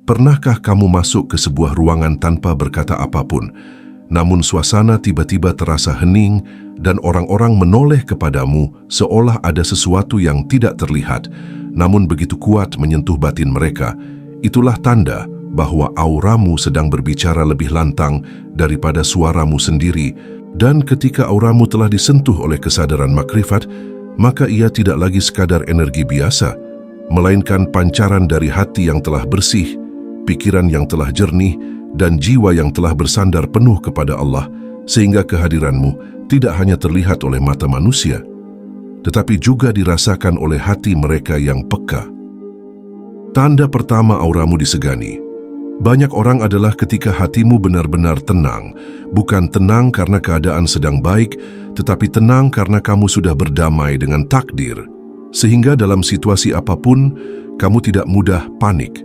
Pernahkah kamu masuk ke sebuah ruangan tanpa berkata apapun, namun suasana tiba-tiba terasa hening dan orang-orang menoleh kepadamu seolah ada sesuatu yang tidak terlihat, namun begitu kuat menyentuh batin mereka? Itulah tanda bahwa auramu sedang berbicara lebih lantang daripada suaramu sendiri, dan ketika auramu telah disentuh oleh kesadaran makrifat, maka ia tidak lagi sekadar energi biasa, melainkan pancaran dari hati yang telah bersih, pikiran yang telah jernih, dan jiwa yang telah bersandar penuh kepada Allah, sehingga kehadiranmu tidak hanya terlihat oleh mata manusia, tetapi juga dirasakan oleh hati mereka yang peka. Tanda pertama auramu disegani. Banyak orang adalah ketika hatimu benar-benar tenang, bukan tenang karena keadaan sedang baik, tetapi tenang karena kamu sudah berdamai dengan takdir, sehingga dalam situasi apapun, kamu tidak mudah panik,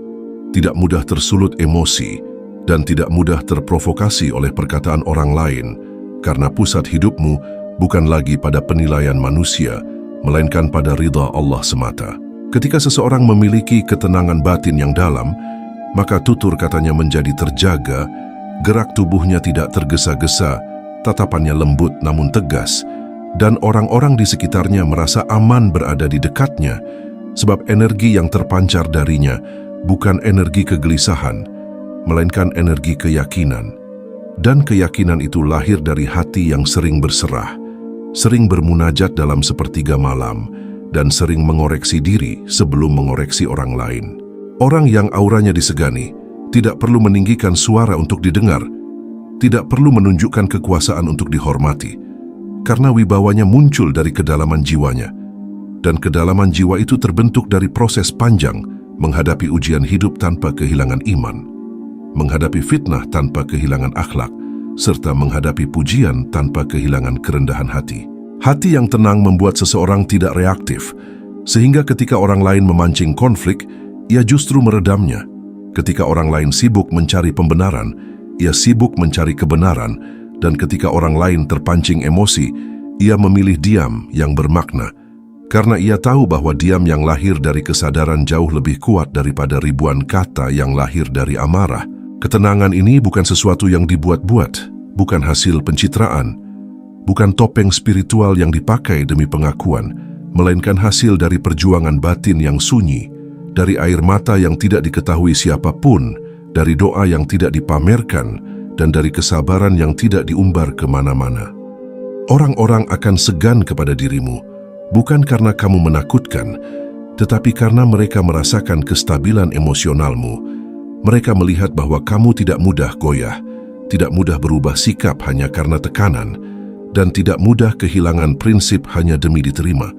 tidak mudah tersulut emosi, dan tidak mudah terprovokasi oleh perkataan orang lain, karena pusat hidupmu bukan lagi pada penilaian manusia, melainkan pada ridha Allah semata. Ketika seseorang memiliki ketenangan batin yang dalam, maka tutur katanya menjadi terjaga, gerak tubuhnya tidak tergesa-gesa, tatapannya lembut namun tegas, dan orang-orang di sekitarnya merasa aman berada di dekatnya, sebab energi yang terpancar darinya bukan energi kegelisahan, melainkan energi keyakinan. Dan keyakinan itu lahir dari hati yang sering berserah, sering bermunajat dalam sepertiga malam, dan sering mengoreksi diri sebelum mengoreksi orang lain. Orang yang auranya disegani tidak perlu meninggikan suara untuk didengar, tidak perlu menunjukkan kekuasaan untuk dihormati, karena wibawanya muncul dari kedalaman jiwanya. Dan kedalaman jiwa itu terbentuk dari proses panjang menghadapi ujian hidup tanpa kehilangan iman, menghadapi fitnah tanpa kehilangan akhlak, serta menghadapi pujian tanpa kehilangan kerendahan hati. Hati yang tenang membuat seseorang tidak reaktif, sehingga ketika orang lain memancing konflik, ia justru meredamnya. Ketika orang lain sibuk mencari pembenaran, ia sibuk mencari kebenaran, dan ketika orang lain terpancing emosi, ia memilih diam yang bermakna, karena ia tahu bahwa diam yang lahir dari kesadaran jauh lebih kuat daripada ribuan kata yang lahir dari amarah. Ketenangan ini bukan sesuatu yang dibuat-buat, bukan hasil pencitraan, bukan topeng spiritual yang dipakai demi pengakuan, melainkan hasil dari perjuangan batin yang sunyi, dari air mata yang tidak diketahui siapapun, dari doa yang tidak dipamerkan, dan dari kesabaran yang tidak diumbar kemana-mana. Orang-orang akan segan kepada dirimu, bukan karena kamu menakutkan, tetapi karena mereka merasakan kestabilan emosionalmu. Mereka melihat bahwa kamu tidak mudah goyah, tidak mudah berubah sikap hanya karena tekanan, dan tidak mudah kehilangan prinsip hanya demi diterima.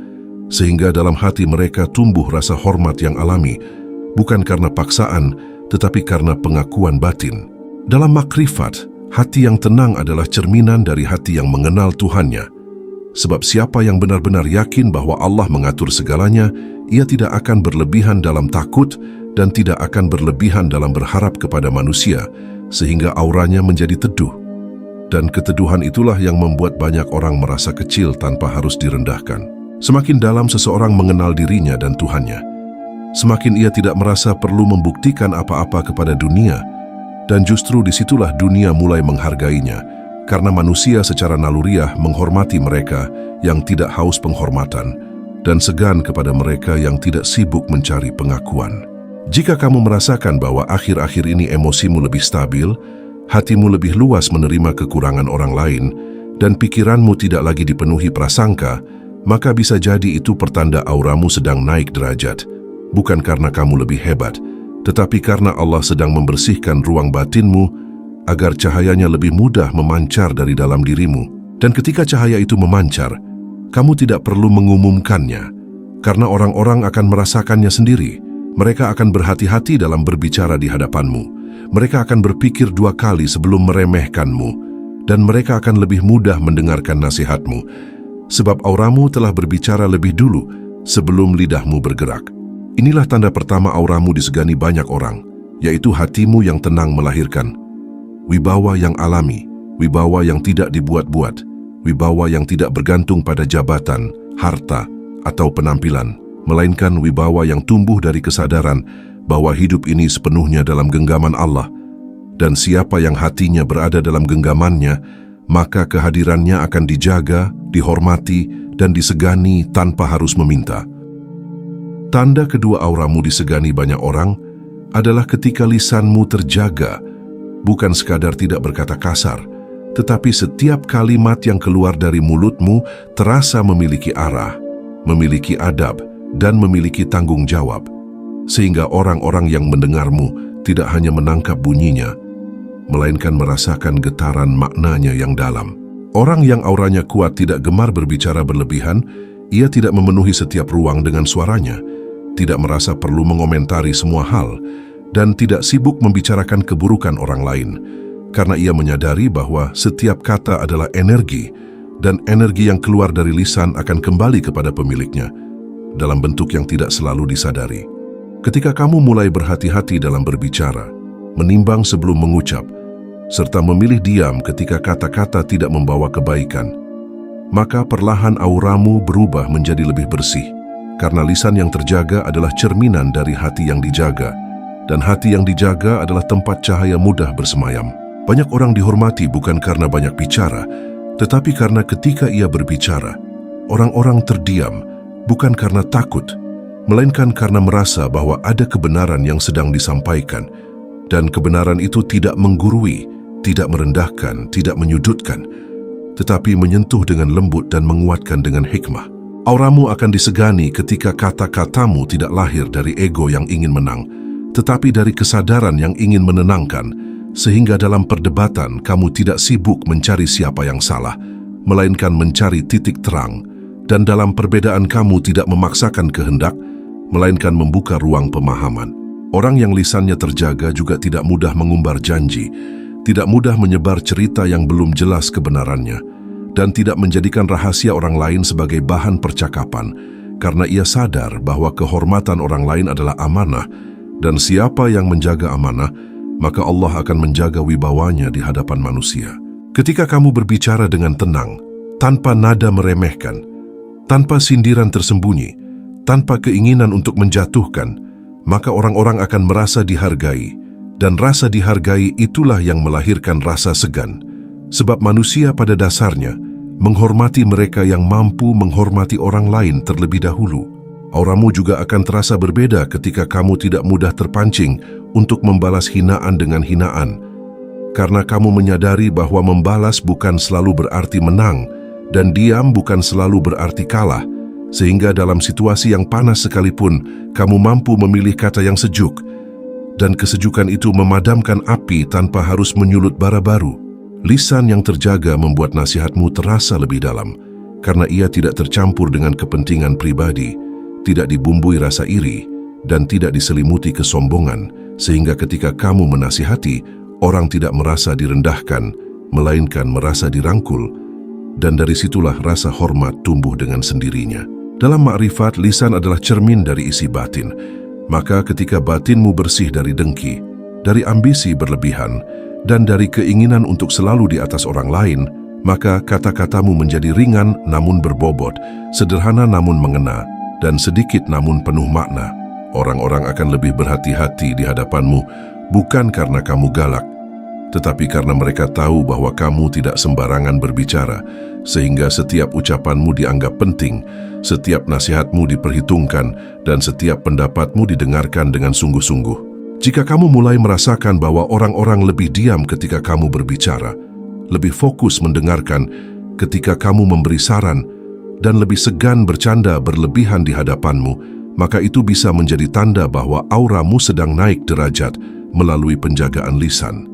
Sehingga dalam hati mereka tumbuh rasa hormat yang alami, bukan karena paksaan, tetapi karena pengakuan batin. Dalam makrifat, hati yang tenang adalah cerminan dari hati yang mengenal Tuhannya. Sebab siapa yang benar-benar yakin bahwa Allah mengatur segalanya, ia tidak akan berlebihan dalam takut dan tidak akan berlebihan dalam berharap kepada manusia, sehingga auranya menjadi teduh. Dan keteduhan itulah yang membuat banyak orang merasa kecil tanpa harus direndahkan. Semakin dalam seseorang mengenal dirinya dan Tuhannya, semakin ia tidak merasa perlu membuktikan apa-apa kepada dunia, dan justru disitulah dunia mulai menghargainya, karena manusia secara naluriah menghormati mereka yang tidak haus penghormatan, dan segan kepada mereka yang tidak sibuk mencari pengakuan. Jika kamu merasakan bahwa akhir-akhir ini emosimu lebih stabil, hatimu lebih luas menerima kekurangan orang lain, dan pikiranmu tidak lagi dipenuhi prasangka, maka bisa jadi itu pertanda auramu sedang naik derajat, bukan karena kamu lebih hebat, tetapi karena Allah sedang membersihkan ruang batinmu agar cahayanya lebih mudah memancar dari dalam dirimu. Dan ketika cahaya itu memancar, kamu tidak perlu mengumumkannya, karena orang-orang akan merasakannya sendiri. Mereka akan berhati-hati dalam berbicara di hadapanmu. Mereka akan berpikir dua kali sebelum meremehkanmu, dan mereka akan lebih mudah mendengarkan nasihatmu, sebab auramu telah berbicara lebih dulu sebelum lidahmu bergerak. Inilah tanda pertama auramu disegani banyak orang, yaitu hatimu yang tenang melahirkan wibawa yang alami, wibawa yang tidak dibuat-buat, wibawa yang tidak bergantung pada jabatan, harta, atau penampilan, melainkan wibawa yang tumbuh dari kesadaran bahwa hidup ini sepenuhnya dalam genggaman Allah, dan siapa yang hatinya berada dalam genggamannya, maka kehadirannya akan dijaga, dihormati, dan disegani tanpa harus meminta. Tanda kedua auramu disegani banyak orang adalah ketika lisanmu terjaga, bukan sekadar tidak berkata kasar, tetapi setiap kalimat yang keluar dari mulutmu terasa memiliki arah, memiliki adab, dan memiliki tanggung jawab, sehingga orang-orang yang mendengarmu tidak hanya menangkap bunyinya, melainkan merasakan getaran maknanya yang dalam. Orang yang auranya kuat tidak gemar berbicara berlebihan, ia tidak memenuhi setiap ruang dengan suaranya, tidak merasa perlu mengomentari semua hal, dan tidak sibuk membicarakan keburukan orang lain, karena ia menyadari bahwa setiap kata adalah energi, dan energi yang keluar dari lisan akan kembali kepada pemiliknya, dalam bentuk yang tidak selalu disadari. Ketika kamu mulai berhati-hati dalam berbicara, menimbang sebelum mengucap, serta memilih diam ketika kata-kata tidak membawa kebaikan, maka perlahan auramu berubah menjadi lebih bersih, karena lisan yang terjaga adalah cerminan dari hati yang dijaga, dan hati yang dijaga adalah tempat cahaya mudah bersemayam. Banyak orang dihormati bukan karena banyak bicara, tetapi karena ketika ia berbicara, orang-orang terdiam, bukan karena takut, melainkan karena merasa bahwa ada kebenaran yang sedang disampaikan, dan kebenaran itu tidak menggurui, tidak merendahkan, tidak menyudutkan, tetapi menyentuh dengan lembut dan menguatkan dengan hikmah. Auramu akan disegani ketika kata-katamu tidak lahir dari ego yang ingin menang, tetapi dari kesadaran yang ingin menenangkan, sehingga dalam perdebatan kamu tidak sibuk mencari siapa yang salah, melainkan mencari titik terang, dan dalam perbedaan kamu tidak memaksakan kehendak, melainkan membuka ruang pemahaman. Orang yang lisannya terjaga juga tidak mudah mengumbar janji, tidak mudah menyebar cerita yang belum jelas kebenarannya, dan tidak menjadikan rahasia orang lain sebagai bahan percakapan, karena ia sadar bahwa kehormatan orang lain adalah amanah, dan siapa yang menjaga amanah, maka Allah akan menjaga wibawanya di hadapan manusia. Ketika kamu berbicara dengan tenang, tanpa nada meremehkan, tanpa sindiran tersembunyi, tanpa keinginan untuk menjatuhkan, maka orang-orang akan merasa dihargai, dan rasa dihargai itulah yang melahirkan rasa segan, sebab manusia pada dasarnya menghormati mereka yang mampu menghormati orang lain terlebih dahulu. Auramu juga akan terasa berbeda ketika kamu tidak mudah terpancing untuk membalas hinaan dengan hinaan, karena kamu menyadari bahwa membalas bukan selalu berarti menang, dan diam bukan selalu berarti kalah, sehingga dalam situasi yang panas sekalipun, kamu mampu memilih kata yang sejuk, dan kesejukan itu memadamkan api tanpa harus menyulut bara baru. Lisan yang terjaga membuat nasihatmu terasa lebih dalam, karena ia tidak tercampur dengan kepentingan pribadi, tidak dibumbui rasa iri, dan tidak diselimuti kesombongan, sehingga ketika kamu menasihati, orang tidak merasa direndahkan, melainkan merasa dirangkul, dan dari situlah rasa hormat tumbuh dengan sendirinya. Dalam makrifat, lisan adalah cermin dari isi batin. Maka ketika batinmu bersih dari dengki, dari ambisi berlebihan, dan dari keinginan untuk selalu di atas orang lain, maka kata-katamu menjadi ringan namun berbobot, sederhana namun mengena, dan sedikit namun penuh makna. Orang-orang akan lebih berhati-hati di hadapanmu, bukan karena kamu galak, tetapi karena mereka tahu bahwa kamu tidak sembarangan berbicara, sehingga setiap ucapanmu dianggap penting, setiap nasihatmu diperhitungkan, dan setiap pendapatmu didengarkan dengan sungguh-sungguh. Jika kamu mulai merasakan bahwa orang-orang lebih diam ketika kamu berbicara, lebih fokus mendengarkan ketika kamu memberi saran, dan lebih segan bercanda berlebihan di hadapanmu, maka itu bisa menjadi tanda bahwa auramu sedang naik derajat melalui penjagaan lisan.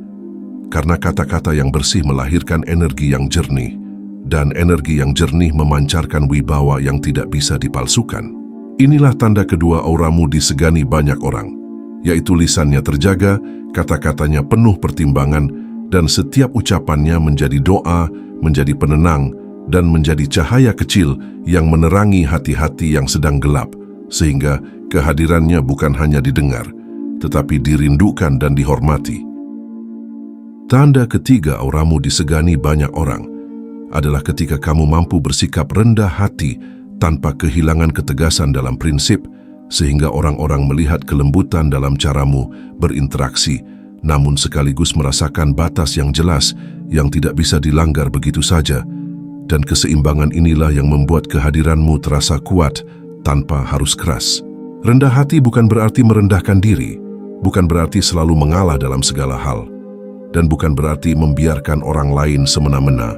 Karena kata-kata yang bersih melahirkan energi yang jernih, dan energi yang jernih memancarkan wibawa yang tidak bisa dipalsukan. Inilah tanda kedua auramu disegani banyak orang, yaitu lisannya terjaga, kata-katanya penuh pertimbangan, dan setiap ucapannya menjadi doa, menjadi penenang, dan menjadi cahaya kecil yang menerangi hati-hati yang sedang gelap, sehingga kehadirannya bukan hanya didengar, tetapi dirindukan dan dihormati. Tanda ketiga auramu disegani banyak orang adalah ketika kamu mampu bersikap rendah hati tanpa kehilangan ketegasan dalam prinsip, sehingga orang-orang melihat kelembutan dalam caramu berinteraksi, namun sekaligus merasakan batas yang jelas yang tidak bisa dilanggar begitu saja. Dan keseimbangan inilah yang membuat kehadiranmu terasa kuat tanpa harus keras. Rendah hati bukan berarti merendahkan diri, bukan berarti selalu mengalah dalam segala hal, dan bukan berarti membiarkan orang lain semena-mena,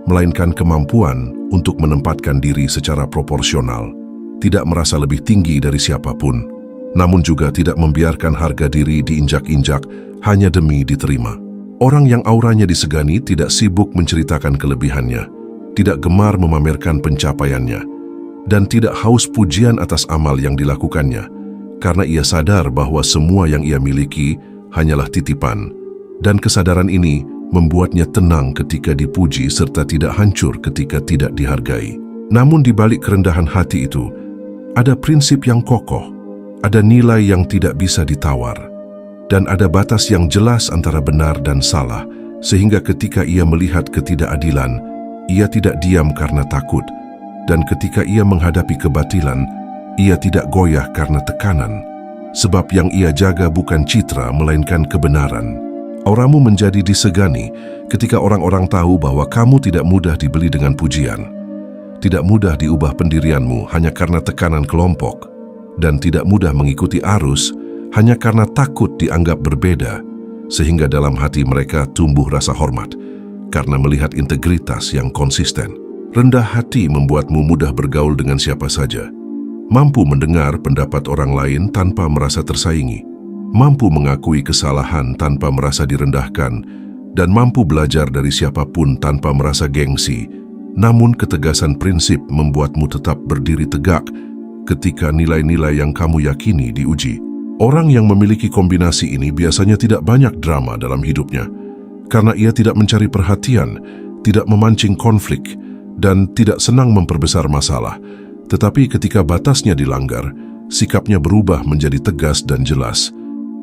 melainkan kemampuan untuk menempatkan diri secara proporsional, tidak merasa lebih tinggi dari siapapun, namun juga tidak membiarkan harga diri diinjak-injak hanya demi diterima. Orang yang auranya disegani tidak sibuk menceritakan kelebihannya, tidak gemar memamerkan pencapaiannya, dan tidak haus pujian atas amal yang dilakukannya, karena ia sadar bahwa semua yang ia miliki hanyalah titipan, dan kesadaran ini membuatnya tenang ketika dipuji serta tidak hancur ketika tidak dihargai. Namun di balik kerendahan hati itu, ada prinsip yang kokoh, ada nilai yang tidak bisa ditawar, dan ada batas yang jelas antara benar dan salah, sehingga ketika ia melihat ketidakadilan, ia tidak diam karena takut, dan ketika ia menghadapi kebatilan, ia tidak goyah karena tekanan, sebab yang ia jaga bukan citra melainkan kebenaran. Auramu menjadi disegani ketika orang-orang tahu bahwa kamu tidak mudah dibeli dengan pujian, tidak mudah diubah pendirianmu hanya karena tekanan kelompok, dan tidak mudah mengikuti arus hanya karena takut dianggap berbeda, sehingga dalam hati mereka tumbuh rasa hormat karena melihat integritas yang konsisten. Rendah hati membuatmu mudah bergaul dengan siapa saja, mampu mendengar pendapat orang lain tanpa merasa tersaingi, mampu mengakui kesalahan tanpa merasa direndahkan, dan mampu belajar dari siapapun tanpa merasa gengsi. Namun ketegasan prinsip membuatmu tetap berdiri tegak ketika nilai-nilai yang kamu yakini diuji. Orang yang memiliki kombinasi ini biasanya tidak banyak drama dalam hidupnya, karena ia tidak mencari perhatian, tidak memancing konflik, dan tidak senang memperbesar masalah. Tetapi ketika batasnya dilanggar, sikapnya berubah menjadi tegas dan jelas,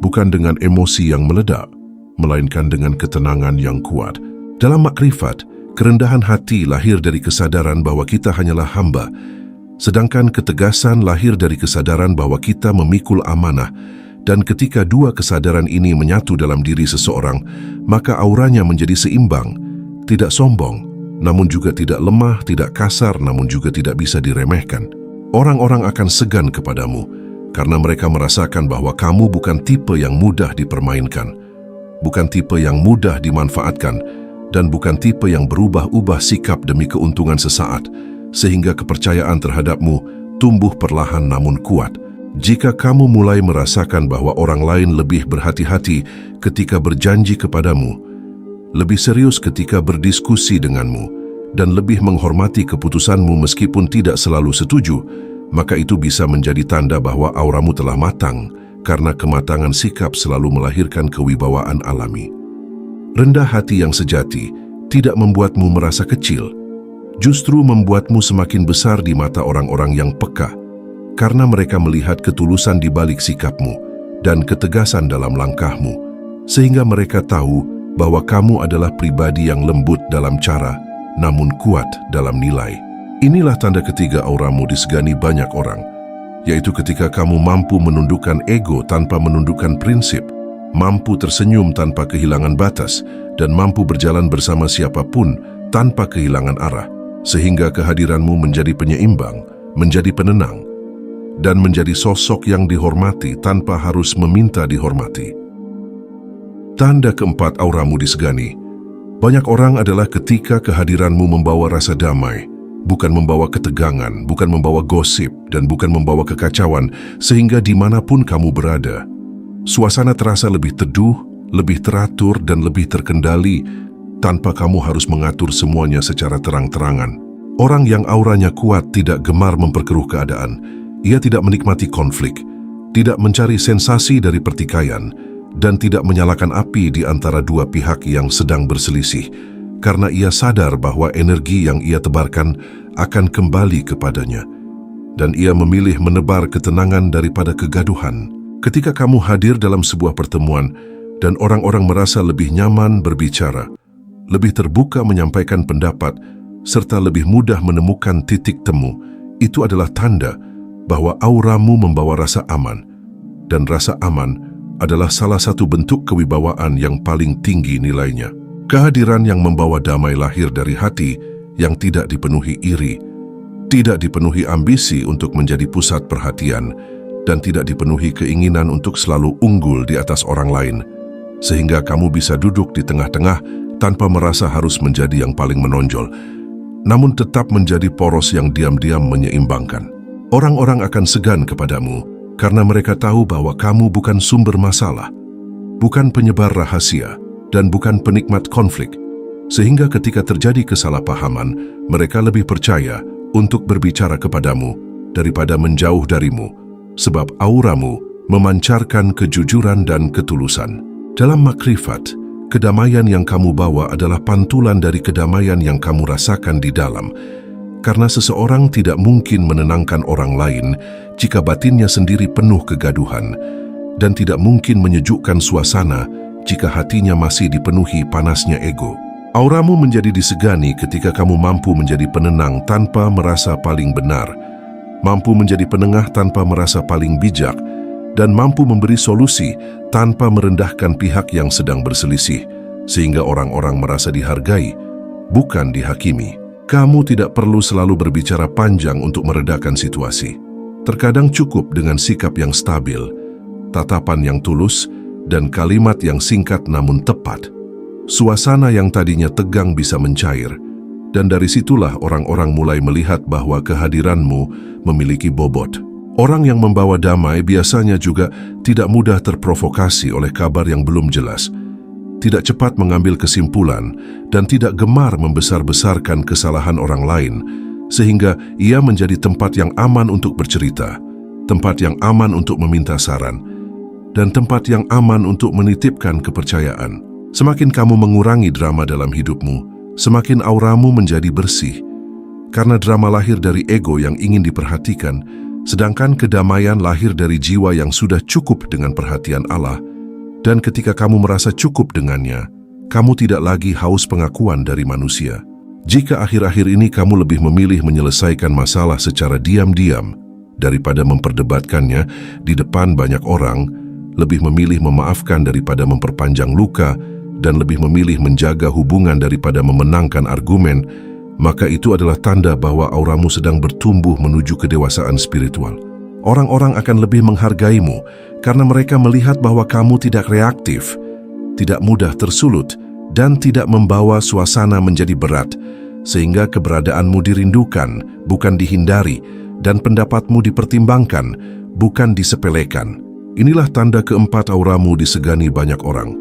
bukan dengan emosi yang meledak, melainkan dengan ketenangan yang kuat. Dalam makrifat, kerendahan hati lahir dari kesadaran bahwa kita hanyalah hamba, sedangkan ketegasan lahir dari kesadaran bahwa kita memikul amanah. Dan ketika dua kesadaran ini menyatu dalam diri seseorang, maka auranya menjadi seimbang, tidak sombong, namun juga tidak lemah, tidak kasar, namun juga tidak bisa diremehkan. Orang-orang akan segan kepadamu, karena mereka merasakan bahwa kamu bukan tipe yang mudah dipermainkan, bukan tipe yang mudah dimanfaatkan, dan bukan tipe yang berubah-ubah sikap demi keuntungan sesaat, sehingga kepercayaan terhadapmu tumbuh perlahan namun kuat. Jika kamu mulai merasakan bahwa orang lain lebih berhati-hati ketika berjanji kepadamu, lebih serius ketika berdiskusi denganmu, dan lebih menghormati keputusanmu meskipun tidak selalu setuju, maka itu bisa menjadi tanda bahwa auramu telah matang, karena kematangan sikap selalu melahirkan kewibawaan alami. Rendah hati yang sejati tidak membuatmu merasa kecil, justru membuatmu semakin besar di mata orang-orang yang peka, karena mereka melihat ketulusan di balik sikapmu dan ketegasan dalam langkahmu, sehingga mereka tahu bahwa kamu adalah pribadi yang lembut dalam cara, namun kuat dalam nilai. Inilah tanda ketiga auramu disegani banyak orang, yaitu ketika kamu mampu menundukkan ego tanpa menundukkan prinsip, mampu tersenyum tanpa kehilangan batas, dan mampu berjalan bersama siapapun tanpa kehilangan arah, sehingga kehadiranmu menjadi penyeimbang, menjadi penenang, dan menjadi sosok yang dihormati tanpa harus meminta dihormati. Tanda keempat auramu disegani banyak orang adalah ketika kehadiranmu membawa rasa damai, bukan membawa ketegangan, bukan membawa gosip, dan bukan membawa kekacauan, sehingga dimanapun kamu berada, suasana terasa lebih teduh, lebih teratur, dan lebih terkendali, tanpa kamu harus mengatur semuanya secara terang-terangan. Orang yang auranya kuat tidak gemar memperkeruh keadaan. Ia tidak menikmati konflik, tidak mencari sensasi dari pertikaian, dan tidak menyalakan api di antara dua pihak yang sedang berselisih, karena ia sadar bahwa energi yang ia tebarkan akan kembali kepadanya, dan ia memilih menebar ketenangan daripada kegaduhan. Ketika kamu hadir dalam sebuah pertemuan dan orang-orang merasa lebih nyaman berbicara, lebih terbuka menyampaikan pendapat, serta lebih mudah menemukan titik temu, itu adalah tanda bahwa auramu membawa rasa aman, dan rasa aman adalah salah satu bentuk kewibawaan yang paling tinggi nilainya. Kehadiran yang membawa damai lahir dari hati yang tidak dipenuhi iri, tidak dipenuhi ambisi untuk menjadi pusat perhatian, dan tidak dipenuhi keinginan untuk selalu unggul di atas orang lain, sehingga kamu bisa duduk di tengah-tengah tanpa merasa harus menjadi yang paling menonjol, namun tetap menjadi poros yang diam-diam menyeimbangkan. Orang-orang akan segan kepadamu karena mereka tahu bahwa kamu bukan sumber masalah, bukan penyebar rahasia, dan bukan penikmat konflik, sehingga ketika terjadi kesalahpahaman, mereka lebih percaya untuk berbicara kepadamu daripada menjauh darimu, sebab auramu memancarkan kejujuran dan ketulusan. Dalam makrifat, kedamaian yang kamu bawa adalah pantulan dari kedamaian yang kamu rasakan di dalam, karena seseorang tidak mungkin menenangkan orang lain jika batinnya sendiri penuh kegaduhan, dan tidak mungkin menyejukkan suasana jika hatinya masih dipenuhi panasnya ego. Auramu menjadi disegani ketika kamu mampu menjadi penenang tanpa merasa paling benar, mampu menjadi penengah tanpa merasa paling bijak, dan mampu memberi solusi tanpa merendahkan pihak yang sedang berselisih, sehingga orang-orang merasa dihargai, bukan dihakimi. Kamu tidak perlu selalu berbicara panjang untuk meredakan situasi. Terkadang cukup dengan sikap yang stabil, tatapan yang tulus, dan kalimat yang singkat namun tepat. Suasana yang tadinya tegang bisa mencair, dan dari situlah orang-orang mulai melihat bahwa kehadiranmu memiliki bobot. Orang yang membawa damai biasanya juga tidak mudah terprovokasi oleh kabar yang belum jelas, tidak cepat mengambil kesimpulan, dan tidak gemar membesar-besarkan kesalahan orang lain, sehingga ia menjadi tempat yang aman untuk bercerita, tempat yang aman untuk meminta saran, dan tempat yang aman untuk menitipkan kepercayaan. Semakin kamu mengurangi drama dalam hidupmu, semakin auramu menjadi bersih, karena drama lahir dari ego yang ingin diperhatikan, sedangkan kedamaian lahir dari jiwa yang sudah cukup dengan perhatian Allah. Dan ketika kamu merasa cukup dengannya, kamu tidak lagi haus pengakuan dari manusia. Jika akhir-akhir ini kamu lebih memilih menyelesaikan masalah secara diam-diam daripada memperdebatkannya di depan banyak orang, lebih memilih memaafkan daripada memperpanjang luka, dan lebih memilih menjaga hubungan daripada memenangkan argumen, maka itu adalah tanda bahwa auramu sedang bertumbuh menuju kedewasaan spiritual. Orang-orang akan lebih menghargaimu karena mereka melihat bahwa kamu tidak reaktif, tidak mudah tersulut, dan tidak membawa suasana menjadi berat, sehingga keberadaanmu dirindukan, bukan dihindari, dan pendapatmu dipertimbangkan, bukan disepelekan. Inilah tanda keempat auramu disegani banyak orang,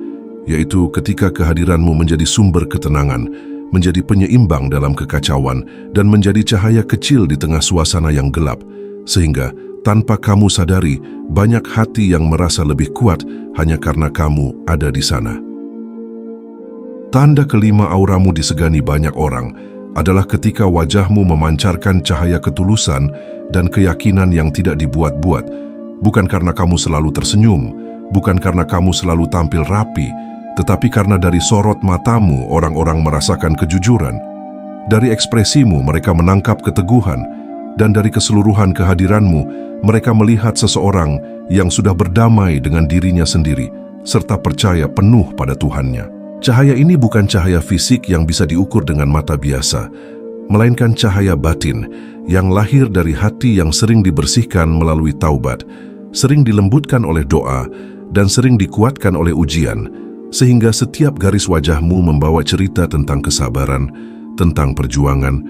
yaitu ketika kehadiranmu menjadi sumber ketenangan, menjadi penyeimbang dalam kekacauan, dan menjadi cahaya kecil di tengah suasana yang gelap, sehingga tanpa kamu sadari, banyak hati yang merasa lebih kuat hanya karena kamu ada di sana. Tanda kelima auramu disegani banyak orang adalah ketika wajahmu memancarkan cahaya ketulusan dan keyakinan yang tidak dibuat-buat, bukan karena kamu selalu tersenyum, bukan karena kamu selalu tampil rapi, tetapi karena dari sorot matamu orang-orang merasakan kejujuran. Dari ekspresimu mereka menangkap keteguhan, dan dari keseluruhan kehadiranmu, mereka melihat seseorang yang sudah berdamai dengan dirinya sendiri, serta percaya penuh pada Tuhannya. Cahaya ini bukan cahaya fisik yang bisa diukur dengan mata biasa, melainkan cahaya batin yang lahir dari hati yang sering dibersihkan melalui taubat, sering dilembutkan oleh doa, dan sering dikuatkan oleh ujian, sehingga setiap garis wajahmu membawa cerita tentang kesabaran, tentang perjuangan,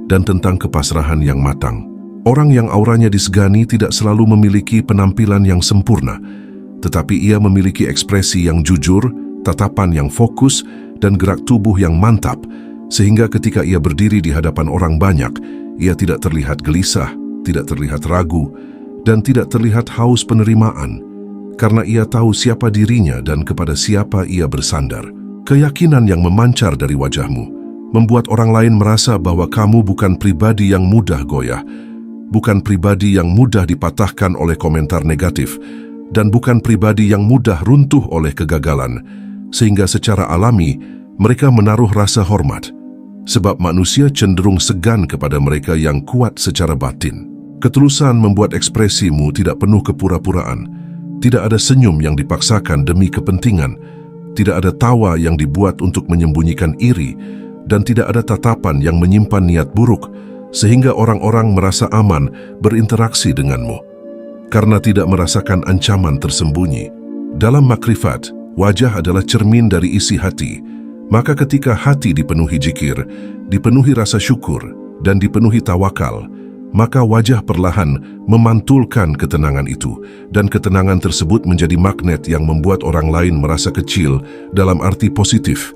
dan tentang kepasrahan yang matang. Orang yang auranya disegani tidak selalu memiliki penampilan yang sempurna, tetapi ia memiliki ekspresi yang jujur, tatapan yang fokus, dan gerak tubuh yang mantap, sehingga ketika ia berdiri di hadapan orang banyak, ia tidak terlihat gelisah, tidak terlihat ragu, dan tidak terlihat haus penerimaan, karena ia tahu siapa dirinya dan kepada siapa ia bersandar. Keyakinan yang memancar dari wajahmu membuat orang lain merasa bahwa kamu bukan pribadi yang mudah goyah, bukan pribadi yang mudah dipatahkan oleh komentar negatif, dan bukan pribadi yang mudah runtuh oleh kegagalan, sehingga secara alami mereka menaruh rasa hormat, sebab manusia cenderung segan kepada mereka yang kuat secara batin. Ketulusan membuat ekspresimu tidak penuh kepura-puraan. Tidak ada senyum yang dipaksakan demi kepentingan. Tidak ada tawa yang dibuat untuk menyembunyikan iri. Dan tidak ada tatapan yang menyimpan niat buruk, sehingga orang-orang merasa aman berinteraksi denganmu. Karena tidak merasakan ancaman tersembunyi. Dalam makrifat, wajah adalah cermin dari isi hati. Maka ketika hati dipenuhi zikir, dipenuhi rasa syukur, dan dipenuhi tawakal, maka wajah perlahan memantulkan ketenangan itu, dan ketenangan tersebut menjadi magnet yang membuat orang lain merasa kecil dalam arti positif,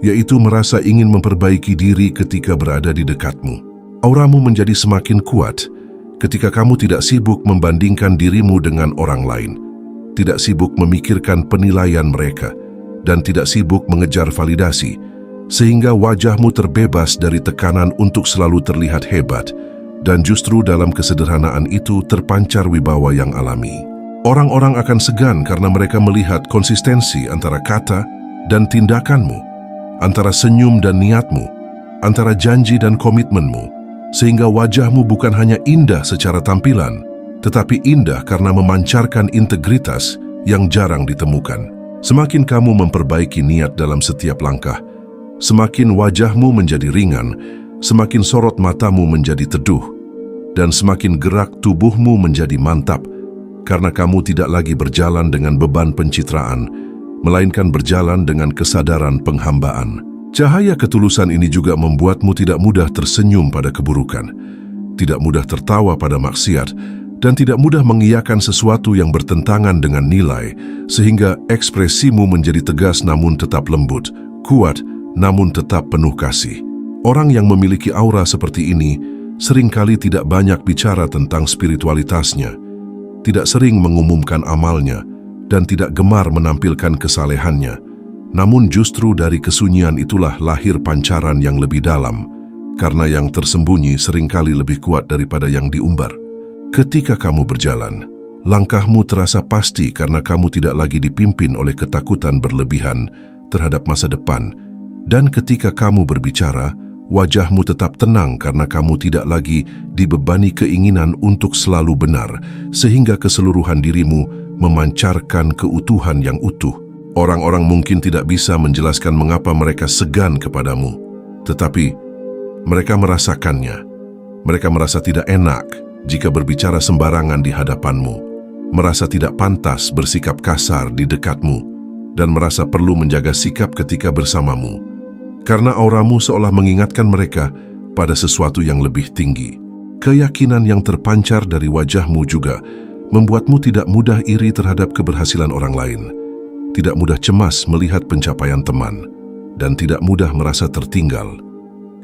yaitu merasa ingin memperbaiki diri ketika berada di dekatmu. Auramu menjadi semakin kuat ketika kamu tidak sibuk membandingkan dirimu dengan orang lain, tidak sibuk memikirkan penilaian mereka, dan tidak sibuk mengejar validasi, sehingga wajahmu terbebas dari tekanan untuk selalu terlihat hebat, dan justru dalam kesederhanaan itu terpancar wibawa yang alami. Orang-orang akan segan karena mereka melihat konsistensi antara kata dan tindakanmu, antara senyum dan niatmu, antara janji dan komitmenmu, sehingga wajahmu bukan hanya indah secara tampilan, tetapi indah karena memancarkan integritas yang jarang ditemukan. Semakin kamu memperbaiki niat dalam setiap langkah, semakin wajahmu menjadi ringan, semakin sorot matamu menjadi teduh, dan semakin gerak tubuhmu menjadi mantap, karena kamu tidak lagi berjalan dengan beban pencitraan, melainkan berjalan dengan kesadaran penghambaan. Cahaya ketulusan ini juga membuatmu tidak mudah tersenyum pada keburukan, tidak mudah tertawa pada maksiat, dan tidak mudah mengiyakan sesuatu yang bertentangan dengan nilai, sehingga ekspresimu menjadi tegas namun tetap lembut, kuat namun tetap penuh kasih. Orang yang memiliki aura seperti ini seringkali tidak banyak bicara tentang spiritualitasnya, tidak sering mengumumkan amalnya, dan tidak gemar menampilkan kesalehannya. Namun justru dari kesunyian itulah lahir pancaran yang lebih dalam, karena yang tersembunyi seringkali lebih kuat daripada yang diumbar. Ketika kamu berjalan, langkahmu terasa pasti karena kamu tidak lagi dipimpin oleh ketakutan berlebihan terhadap masa depan. Dan ketika kamu berbicara, wajahmu tetap tenang karena kamu tidak lagi dibebani keinginan untuk selalu benar, sehingga keseluruhan dirimu memancarkan keutuhan yang utuh. Orang-orang mungkin tidak bisa menjelaskan mengapa mereka segan kepadamu, tetapi mereka merasakannya. Mereka merasa tidak enak jika berbicara sembarangan di hadapanmu, merasa tidak pantas bersikap kasar di dekatmu, dan merasa perlu menjaga sikap ketika bersamamu, karena auramu seolah mengingatkan mereka pada sesuatu yang lebih tinggi. Keyakinan yang terpancar dari wajahmu juga membuatmu tidak mudah iri terhadap keberhasilan orang lain, tidak mudah cemas melihat pencapaian teman, dan tidak mudah merasa tertinggal,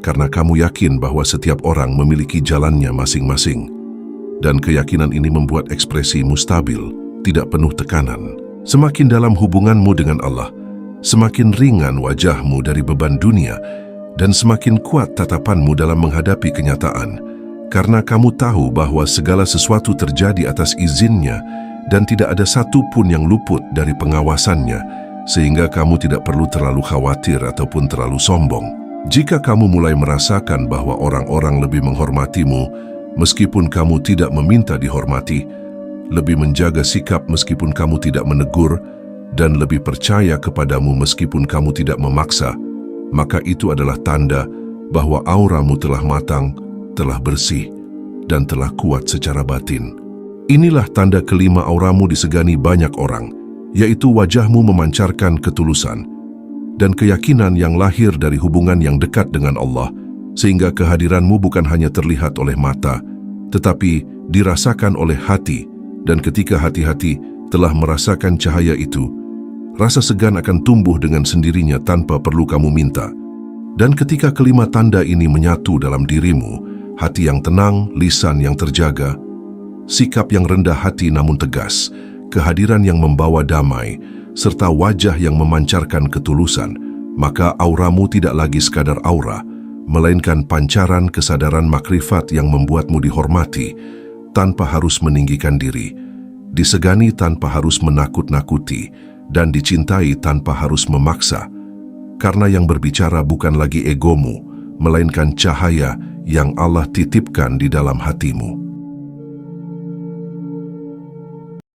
karena kamu yakin bahwa setiap orang memiliki jalannya masing-masing. Dan keyakinan ini membuat ekspresimu stabil, tidak penuh tekanan. Semakin dalam hubunganmu dengan Allah, semakin ringan wajahmu dari beban dunia, dan semakin kuat tatapanmu dalam menghadapi kenyataan, karena kamu tahu bahwa segala sesuatu terjadi atas izinnya, dan tidak ada satu pun yang luput dari pengawasannya, sehingga kamu tidak perlu terlalu khawatir ataupun terlalu sombong. Jika kamu mulai merasakan bahwa orang-orang lebih menghormatimu, meskipun kamu tidak meminta dihormati, lebih menjaga sikap meskipun kamu tidak menegur, dan lebih percaya kepadamu meskipun kamu tidak memaksa, maka itu adalah tanda bahwa auramu telah matang, telah bersih, dan telah kuat secara batin. Inilah tanda kelima auramu disegani banyak orang, yaitu wajahmu memancarkan ketulusan dan keyakinan yang lahir dari hubungan yang dekat dengan Allah, sehingga kehadiranmu bukan hanya terlihat oleh mata, tetapi dirasakan oleh hati, dan ketika hati-hati telah merasakan cahaya itu, rasa segan akan tumbuh dengan sendirinya tanpa perlu kamu minta. Dan ketika kelima tanda ini menyatu dalam dirimu, hati yang tenang, lisan yang terjaga, sikap yang rendah hati namun tegas, kehadiran yang membawa damai, serta wajah yang memancarkan ketulusan, maka auramu tidak lagi sekadar aura, melainkan pancaran kesadaran makrifat yang membuatmu dihormati tanpa harus meninggikan diri, disegani tanpa harus menakut-nakuti, dan dicintai tanpa harus memaksa, karena yang berbicara bukan lagi egomu, melainkan cahaya yang Allah titipkan di dalam hatimu.